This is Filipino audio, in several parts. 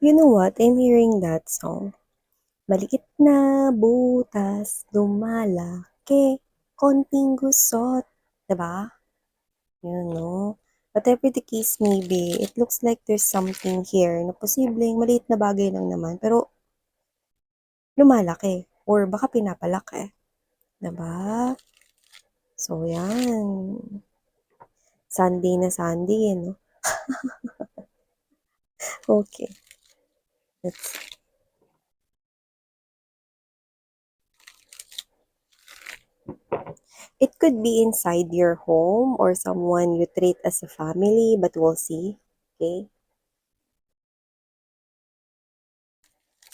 You know what? I'm hearing that song. Maliit na butas, lumalaki, konting gusot. Diba? Yun, no? Whatever the case may be, it looks like there's something here na posibleng maliit na bagay lang naman, pero lumalaki. Or baka pinapalaki. Diba? So, yan. Sunday na Sunday, no? Okay. Let's It could be inside your home or someone you treat as a family, but we'll see. Okay?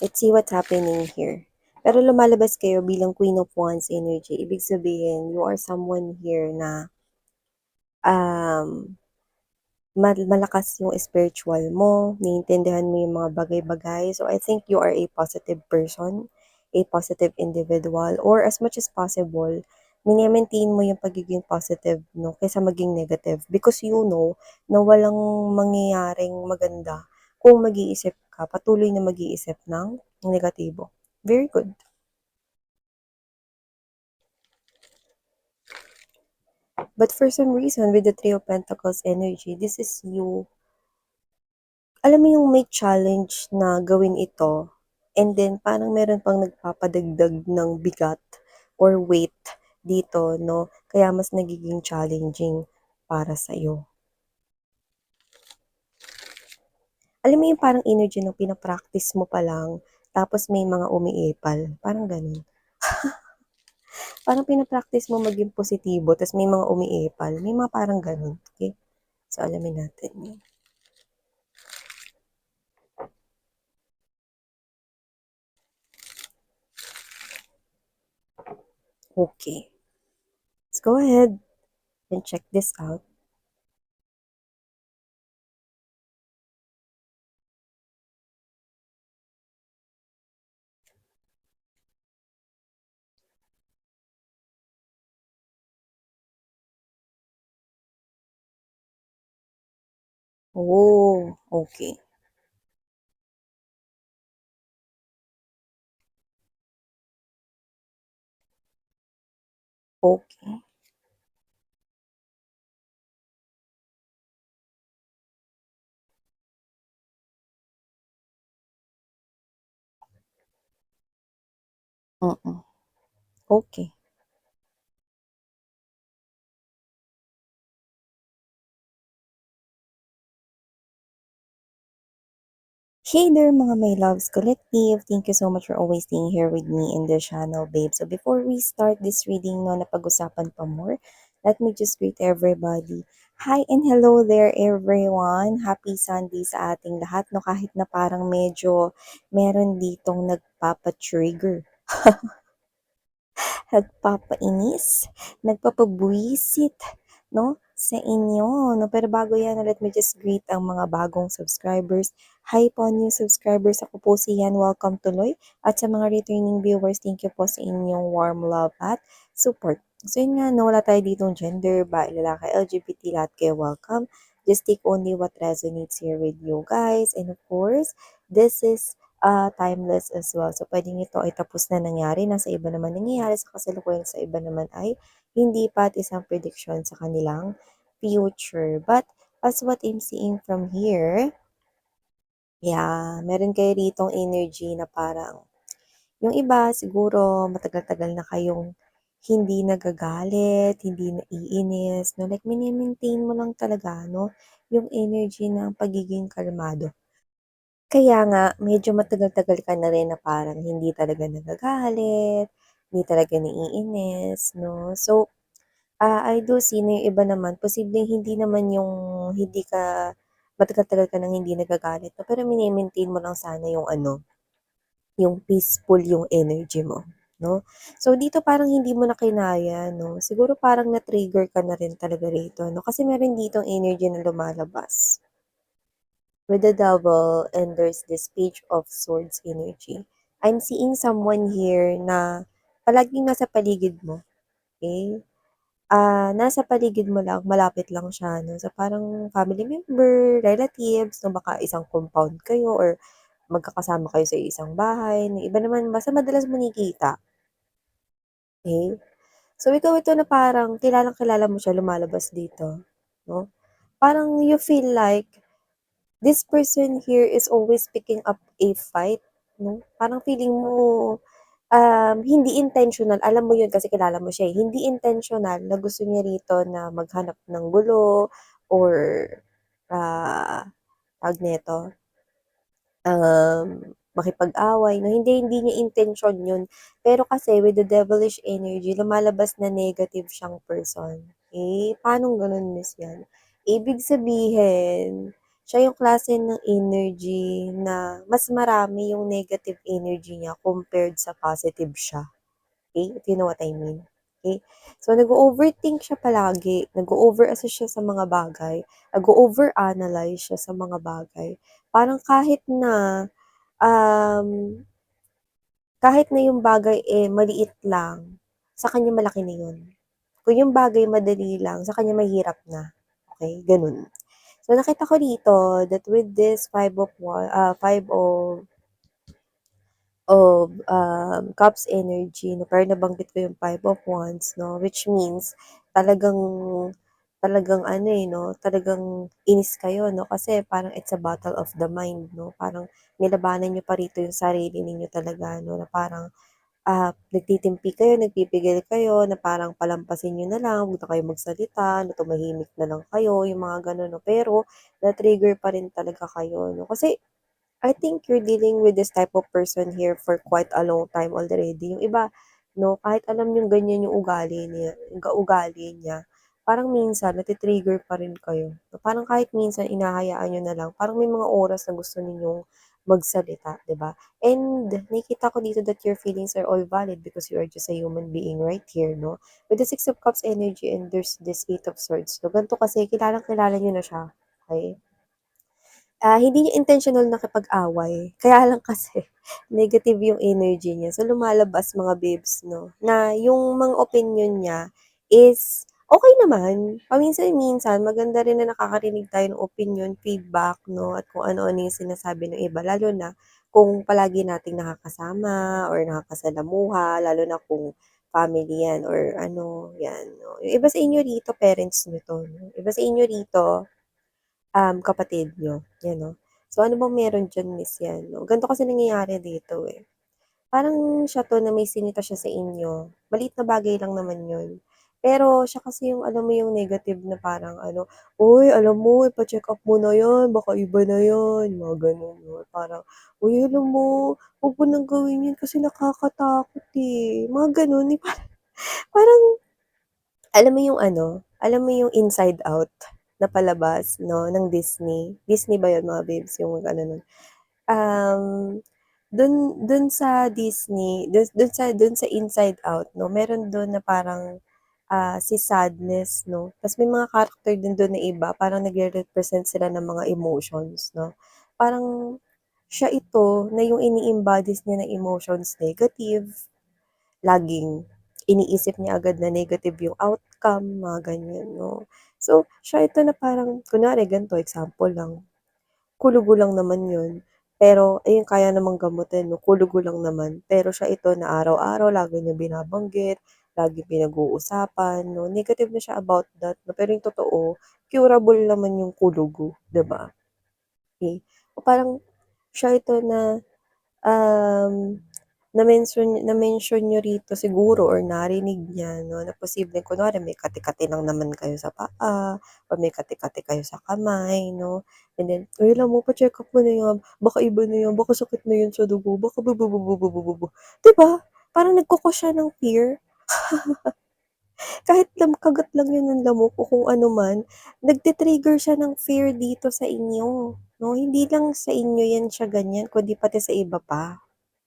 Let's see what's happening here. Pero lumalabas kayo bilang Queen of Wands energy. Ibig sabihin, you are someone here na um, malakas yung spiritual mo, naiintindihan mo yung mga bagay-bagay. So I think you are a positive person, a positive individual, or as much as possible, mini-maintain mo yung pagiging positive, no, kaysa maging negative. Because you know na walang mangyayaring maganda kung mag-iisip ka, patuloy na mag-iisip ng negatibo. Very good. But for some reason, with the Three of Pentacles energy, this is you. Alam mo yung may challenge na gawin ito, and then parang meron pang nagpapadagdag ng bigat or weight dito, no? Kaya mas nagiging challenging para sa'yo. Alam mo yung parang energy ng pinapractice mo pa lang, tapos may mga umiipal. Parang ganun. Parang pinapractice mo maging positibo, tapos may mga umiipal. May mga parang ganun. Okay? So, alamin natin yun. Okay. Let's go ahead and check this out. Oh, okay. Okay. Mm. Okay. Hey there mga my loves collective. Thank you so much for always staying here with me in the channel, babe. So before we start this reading, no, napag-usapan pa more, let me just greet everybody. Hi and hello there everyone. Happy Sunday sa ating lahat, no, kahit na parang medyo meron ditong nagpapa-trigger, nagpapainis, nagpapabuwisit, no, sa inyo, no. Pero bago yan, no, let me just greet ang mga bagong subscribers. Hi po new subscribers, ako po si Yan, welcome tuloy. At sa mga returning viewers, thank you po sa inyong warm love at support. So yun nga, no, wala tayo ditong gender, bae, lalaki, LGBT, lahat kayo welcome. Just take only what resonates here with you guys. And of course, this is timeless as well. So, pwedeng ito ay tapos na nangyari, nasa iba naman nangyayari sa kasalukuyan, sa iba naman ay hindi pa at isang prediction sa kanilang future. But, as what I'm seeing from here, yeah, meron kayo ditong energy na parang, yung iba siguro matagal-tagal na kayong hindi nagagalit, hindi naiinis, no? Like, mini-maintain mo lang talaga, no? Yung energy ng pagiging kalmado. Kaya nga medyo matagal-tagal ka na rin na parang hindi talaga nagagalit, hindi talaga naiinis, 'no? So, I do see na yung iba naman posibleng hindi naman yung hindi ka matagal-tagal ka nang hindi nagagalit 'no, pero mini-maintain mo lang sana yung ano, yung peaceful yung energy mo, 'no? So, dito parang hindi mo na kinaya 'no, siguro parang na-trigger ka na rin talaga rito 'no, kasi meron ditong energy na lumalabas with the Devil, and there's this Page of Swords energy. I'm seeing someone here na palaging nasa paligid mo, okay? Nasa paligid mo lang, malapit lang siya, no? So, parang family member, relatives, no? Baka isang compound kayo or magkakasama kayo sa isang bahay, na iba naman basta madalas mo nakikita, okey? So, ikaw ito na parang kilalang-kilala mo siya lumalabas dito, 'no? Parang you feel like this person here is always picking up a fight, 'no? Parang feeling mo, hindi intentional, alam mo 'yun kasi kilala mo siya, eh, hindi intentional na gusto niya rito na maghanap ng gulo or, ah, tawag nito, makipag-away 'no, hindi niya intensyon 'yun. Pero kasi with the devilish energy lumalabas na negative siyang person. Eh, paanong gano'n Miss yan? Ibig sabihin, siya yung klase ng energy na mas marami yung negative energy niya compared sa positive siya. Okay, if you know what I mean, okay. So, nag-o-overthink siya palagi, nag-o-overassess siya sa mga bagay, nag-o-overanalyze siya sa mga bagay. Parang um, kahit na yung bagay, eh, maliit lang, sa kanya malaki na yun. Kung yung bagay madali lang, sa kanya mahirap na, okey, gano'n. So, nakita ko dito that with this five cups energy 'no, pero nabanggit ko yung five of wands 'no, which means talagang talagang ano, eh, 'no, talagang inis kayo 'no, kasi parang it's a battle of the mind 'no, parang nilabanan niyo pa rito yung sarili ninyo talaga 'no, na parang, nagtitimpi kayo, nagpipigil kayo na parang palampasin niyo na lang, huwag na kayong magsalita, na tumahimik na lang kayo, yung mga gano'n 'no. Pero na-trigger pa rin talaga kayo 'no, kasi I think you're dealing with this type of person here for quite a long time already. Yung iba, 'no, kahit alam niyong ganyan yung ugali niya, parang minsan nati-trigger pa rin kayo. Parang kahit minsan hinahayaan niyo na lang, parang may mga oras na gusto ninyong magsalita, 'di ba? And nakikita ko dito that your feelings are all valid because you are just a human being right here, 'no? With the Six of Cups energy and there's this Eight of Swords, 'no, ganito kasi kilalang-kilala niyo na siya, okey? Hindi niya intentional nakipag-away, kaya lang kasi negative yung energy niya. So, lumalabas mga babes 'no, na yung mga opinyon niya is okey naman. Paminsan-minsan maganda rin na nakakarinig tayo ng opinyon, feedback 'no, at kung ano-ano yung sinasabi ng iba, lalo na kung palagi nating nakakasama or nakakasalamuha, lalo na kung family 'yan or ano, 'yan 'no. Yung iba sa inyo rito parents niyo 'to 'no, iba sa inyo rito kapatid niyo, 'yan 'no. So, ano bang meron diyan Miss 'yan 'no, ganito kasi nangyayari dito, eh. Parang siya 'to na may sinita siya sa inyo, maliit na bagay lang naman 'yun. Pero siya kasi yung alam mo yung negative na parang ano, "Uy, alam mo ipa-check up mo na 'yan, baka iba na 'yan." Mga gano'n 'no, parang, "Uy, alam mo, 'wag mo nang gawin 'yan kasi nakakatakot, eh." Mga gano'n, eh, parang alam mo yung ano, alam mo yung Inside Out na palabas 'no, ng Disney? Disney ba yun mga babes, yung ano nun? Um, dun dun sa Disney, dun sa Inside Out 'no, meron dun na parang, si Sadness 'no, ta's may mga character din dun na iba parang nagre-represent sila ng mga emotions 'no. Parang siya ito na yung ini-embodies niya na emotions negative. Laging iniisip niya agad na negative yung outcome, mga ganyan 'no. So, siya ito na parang kunwari ganito, example lang, kulugo lang naman yun, pero ayun kaya namang gamutin 'no, kulugo lang naman. Pero siya ito na araw-araw lagi niyang binabanggit, laging pinag-uusapan 'no, negative na siya about that 'no, pero yung totoo, curable naman yung kulugo, 'di ba? Eh, parang siya ito na na-mention niyo rito siguro or narinig niya 'no, na posibleng kunwari may kati-kati lang naman kayo sa paa or may kati-kati kayo sa kamay 'no, and then, "Uy, alam mo pa-check-up mo na 'yan, baka iba na 'yan, baka sakit na 'yan sa dugo, baka bu." 'Di ba? Parang nagko-cause siya ng fear. Kahit kagat lang 'yun ng lamok o kung ano man, nagti-trigger siya ng fear dito sa inyo 'no, hindi lang sa inyo 'yan siya ganiyan kundi pati sa iba pa.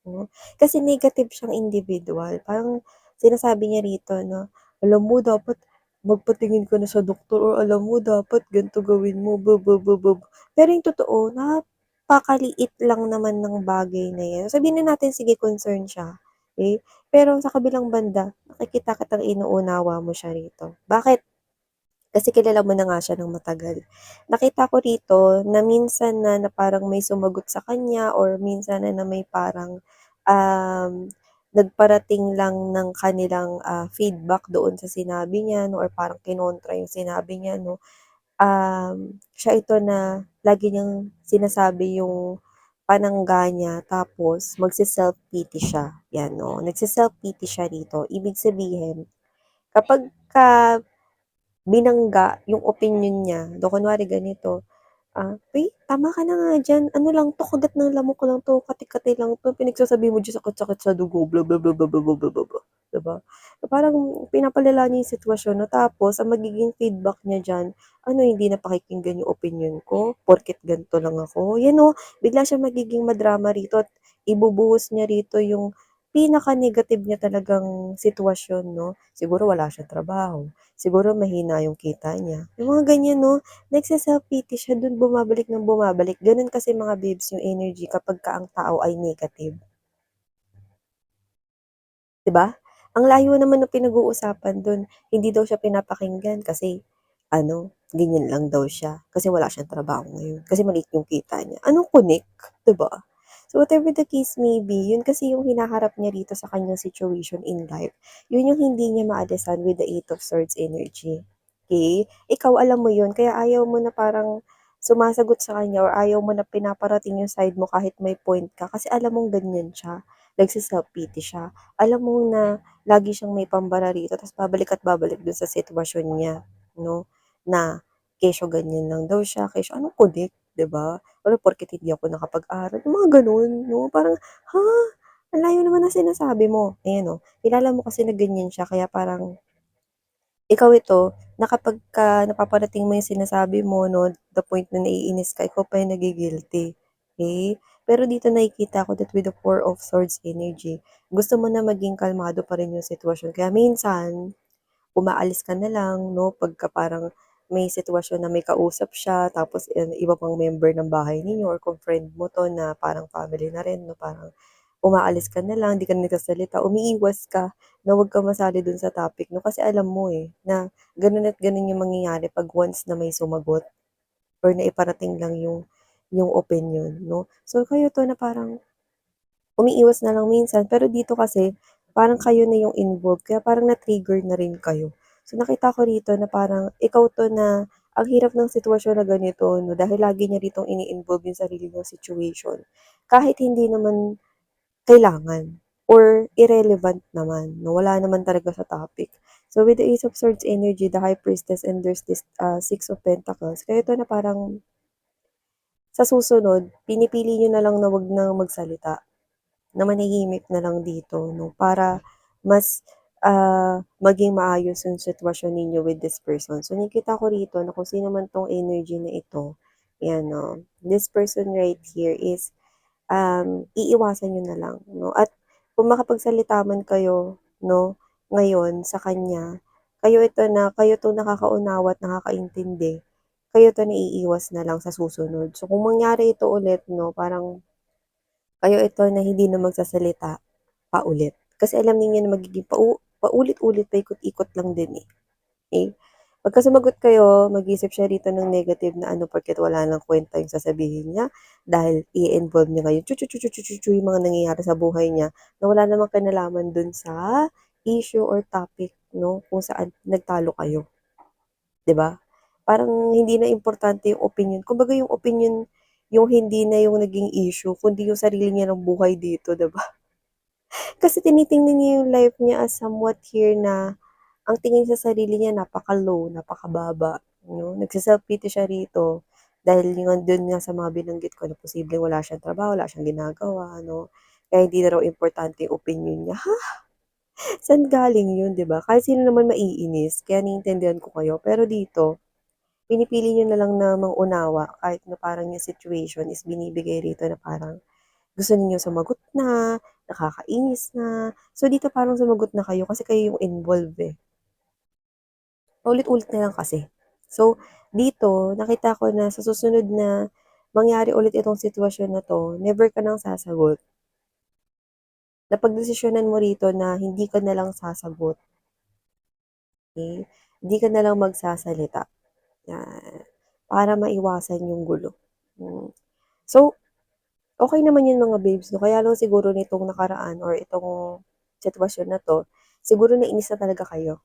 Oh, kasi negative siyang individual. Parang sinasabi niya rito na, "Alam mo dapat magpatingin ka na sa doktor or alam mo dapat ganito gawin mo, Pero yung totoo napakaliit lang naman ng bagay na 'yan. Sabihin na natin sige concern siya, eh, pero sa kabilang banda nakikita kitang inuunawa mo siya rito. Bakit? Kasi kilala mo na nga siya ng matagal. Nakita ko rito na minsan na parang may sumagot sa kanya or minsan na may parang, um, nagparating lang ng kanilang, feedback doon sa sinabi niya 'no or parang kinontra yung sinabi niya 'no. Siya ito na lagi niyang sinasabi yung panangga niya tapos magse-self-pity siya, 'yan 'no. Nagse-self-pity siya rito. Ibig sabihin kapagka binangga yung opinyon niya, do kunwari ganito, "Uy, tama ka na nga diyan, ano lang 'to, kagat ng lamok lang 'to, kati-kati lang 'to, pinagsasabihan mo diyan sakit-sakit sa dugo, bla bla bla bla bla bla bla bla bla." 'Di ba? Parang pinapalala niya yung sitwasyon 'no, tapos ang magiging feedback niya diyan, ano hindi na pakikinggan yung opinyon ko, porket ganito lang ako, 'yan 'no, bigla siyang magiging madrama rito at ibubuhos niya rito yung pinaka-negative niya talagang sitwasyon 'no. Siguro wala siyang trabaho, siguro mahina yung kita niya, yung mga ganyan 'no. Nagse-self-pity siya dun bumabalik ng bumabalik, ganun kasi mga babes yung energy kapagka ang tao ay negative, 'di ba? Ang layo naman ng pinag-uusapan dun, hindi daw siya pinapakinggan kasi ano, ganyan lang daw siya, kasi wala siyang trabaho ngayon, kasi maliit yung kita niya. Anong connect, 'di ba? So whatever the case may be, yun kasi yung hinaharap niya dito sa kanyang situation in life. Yun yung hindi niya maalisan with the Eight of Swords energy, okey? Ikaw alam mo yun kaya ayaw mo na parang sumasagot sa kanya or ayaw mo na pinaparating yung side mo kahit may point ka kasi alam mong ganyan siya, nagse-self-pity siya. Alam mo na lagi siyang may pambara rito ta's babalik at babalik dun sa sitwasyon niya 'no, na kesyo ganyan lang daw siya, kesyo anong connect, 'di ba? Pero porket hindi ako nakapag-aral, yung mga gano'n 'no, parang, ha? Ang layo naman ng sinasabi mo. Ayan oh, kilala mo kasi na ganyan siya kaya parang ikaw ito na kapagka napaparating mo yung sinasabi mo 'no, the point na naiinis ka, ikaw pa yung nagi-guilty, okey? Pero dito nakikita ko that with the Four of Swords energy, gusto mo na maging kalmado pa rin yung sitwasyon kaya minsan umaalis ka na lang 'no, pagka parang may sitwasyon na may kausap siya tapos, iba pang member ng bahay ninyo or kung friend mo 'to na parang family na rin 'no, parang umaalis ka na lang, 'di ka na nagsasalita, umiiwas ka na huwag kang masali dun sa topic 'no, kasi alam mo, na ganun at ganun yung mangyayari 'pag once na may sumagot or naiparating lang yung opinyon 'no. So kayo 'to na parang umiiwas na lang minsan, pero dito kasi parang kayo na yung involved kaya parang na-trigger na rin kayo. So nakita ko rito na parang ikaw 'to na ang hirap ng sitwasyon na ganito 'no, dahil lagi niya ritong ini-involve yung sarili niyang situation. Kahit hindi naman kailangan or irrelevant naman 'no, wala naman talaga sa topic. So with the Ace of Swords energy, the High Priestess, and there's this, Six of Pentacles, kayo 'to na parang sa susunod pinipili niyo na lang na 'wag na magsalita. Na manahimik na lang dito 'no, para mas, maging maayos yung sitwasyon ninyo with this person. So nakikita ko rito na kung sino man 'tong energy na ito, ayan 'no, this person right here is, iiwasan niyo na lang 'no, at kung makapagsalita man kayo 'no, ngayon sa kanya, kayo 'tong nakakaunawa at nakakaintindi, kayo 'to na iiwas na lang sa susunod. So kung mangyari ito ulit 'no, parang kayo ito na hindi na magsasalita paulit. Kasi alam ninyo na magiging paulit-ulit, paikot-ikot lang din, eh. Pagka sumagot kayo, mag-iisip siya rito ng negative na ano porket wala ng kwenta yung sasabihin niya, dahil i-involve niya ngayon chu-chu-chu-chu-chu-chu yung mga nangyayari sa buhay niya na wala namang kinalaman dun sa issue or topic 'no, kung saan nagtalo kayo, 'di ba? Parang hindi na importante yung opinyon, kumbaga yung opinyon yung hindi na yung naging issue kundi yung sarili niya ng buhay dito, 'di ba? Kasi tinitingnan niya yung life niya as somewhat here na ang tingin sa sarili niya napaka-low, napakababa, 'no? Nagse-self-pity siya rito dahil yung dun nga sa mga binanggit ko na posibleng wala siyang trabaho, wala siyang ginagawa, 'no? Kaya hindi na raw importante yung opinyon niya. Ha? Saan galing yun, 'di ba? Kahit sino naman maiinis, kaya naiintindihan ko kayo. Pero dito, pinipili niyo na lang na mang-unawa kahit na parang yung situation is binibigay rito na parang gusto ninyong sumagot na, nakakainis na. So, dito parang sumagot na kayo kasi kayo yung involved, eh. Paulit-ulit na lang kasi. So, dito nakita ko na sa susunod na mangyari ulit itong sitwasyon na 'to, never ka nang sasagot. Napagdesisyonan mo rito na hindi ka na lang sasagot, okey? 'di ka na lang magsasalita, 'yan, para maiwasan yung gulo. So, okey naman yun mga babes 'no, kaya lang siguro nitong nakaraan or itong sitwasyon na 'to, siguro nainis na talaga kayo.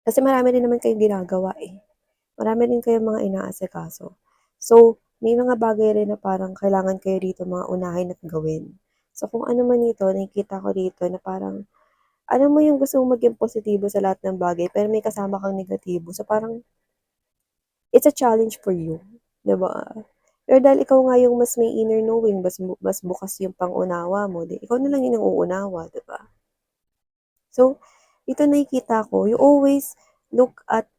Kasi marami rin naman kayong ginagawa, eh. Marami rin kayong mga inaasikaso. So, may mga bagay rin na parang kailangan kayo rito mga unahin at gawin. So, kung ano man ito, nakikita ko rito na parang, alam mo yung gusto mong maging positibo sa lahat ng bagay, pero may kasama kang negatibo. So, parang, it's a challenge for you, 'di ba? Pero dahil ikaw nga yung mas may inner knowing, mas bukas yung pang-unawa mo, 'di ikaw na lang yung uunawa, 'di ba? So, ito nakikita ko, you always look at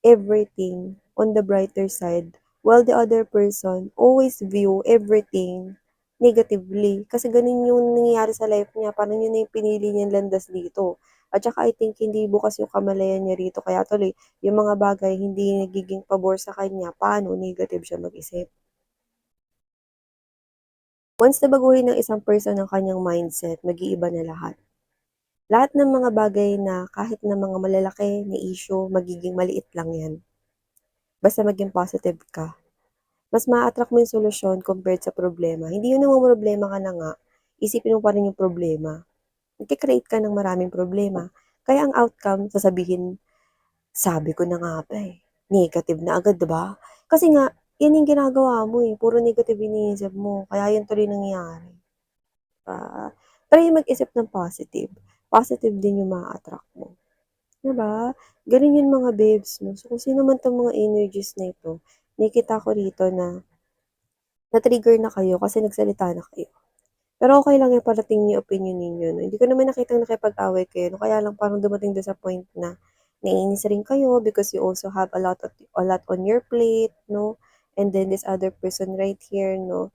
everything on the brighter side, while the other person always view everything negatively. Kasi ganun yung nangyayari sa life niya, parang yun na yung pinili niyang landas dito. At saka I think hindi bukas yung kamalayan niya rito, kaya tuloy, yung mga bagay hindi nagiging pabor sa kanya, paano negative siya mag-isip. Once na baguhin ng isang person ang kanyang mindset, mag-iiba na lahat. Lahat ng mga bagay na kahit na mga malalaki na issue, magiging maliit lang yan. Basta maging positive ka. Mas maa-attract mo yung solusyon compared sa problema. Hindi yun namomroblema ka na nga, isipin mo pa rin yung problema. Nagke-create ka ng maraming problema. Kaya ang outcome, sasabihin, sabi ko na nga ba eh, negative na agad, diba? Kasi nga, yan yung ginagawa mo eh, puro negative iniisip mo, kaya yun tuloy nangyayari. Try mag-isip ng positive. Positive din yung maa-attract mo. Diba? Ganun yun mga babes, no? So, kung sino man tong mga energies na ito, nakikita ko rito na na-trigger na kayo kasi nagsalita na kayo. Pero okey lang yan parating yung opinyon ninyo 'no, hindi ko naman nakitang nakipag-away kayo 'no, kaya lang parang dumating dun sa point na naiinis rin kayo because you also have a lot on your plate 'no, and then this other person right here 'no,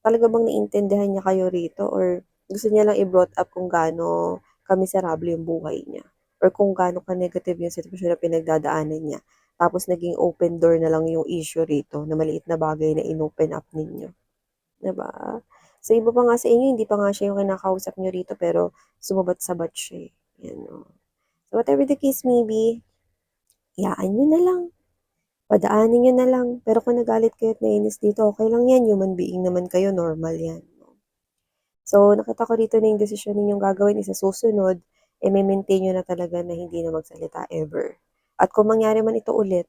talaga bang naiintindihan niya kayo rito or gusto niya lang i-brought up kung gaano kamiserable yung buhay niya or kung gaano ka-negative yung sitwasyon na pinagdadaanan niya, tapos naging open door na lang yung issue rito na maliit na bagay na inopen up ninyo. 'Di ba? Sa iba pa nga sa inyo hindi pa nga siya yung kinakausap niyo rito pero sumabat-sabat siya, eh, 'yan, oh. So whatever the case may be, hayaan niyo na lang, padaanin niyo na lang. Pero kung nagalit kayo at nainis dito, okey lang 'yan, human being naman kayo, normal 'yan. So nakita ko rito na yung desisyon ninyong gagawin is sa susunod, eh, me-maintain niyo na talaga na hindi na magsalita ever. At kung mangyari man ito ulit,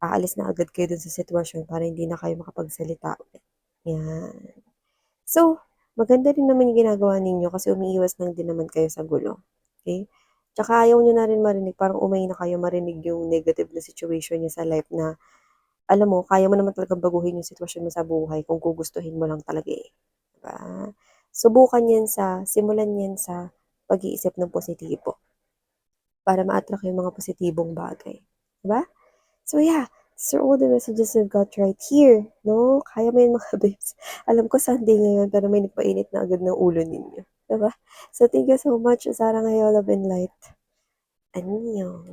aalis na agad kayo dun sa sitwasyon para hindi na kayo makapagsalita ulit, 'yan. So, maganda rin naman yung ginagawa ninyo kasi umiiwas lang din naman kayo sa gulo, okey? Tsaka ayaw niyo na rin marinig, parang umay na kayo marinig yung negative na situation niyo sa life na, alam mo kaya mo naman talagang baguhin yung sitwasyon mo sa buhay kung gugustuhin mo lang talaga, eh, 'di ba? Simulan 'yan sa pag-iisip ng positibo para ma-attract yung mga positibong bagay, 'di ba? So yeah, these are all the messages I've got right here, no? Kaya mo yan mga babes. Alam ko Sunday ngayon pero may nagpainit na agad ng ulo ninyo, 'di ba? So thank you so much, Sarah Ngayon, Love and Light. Annyeong.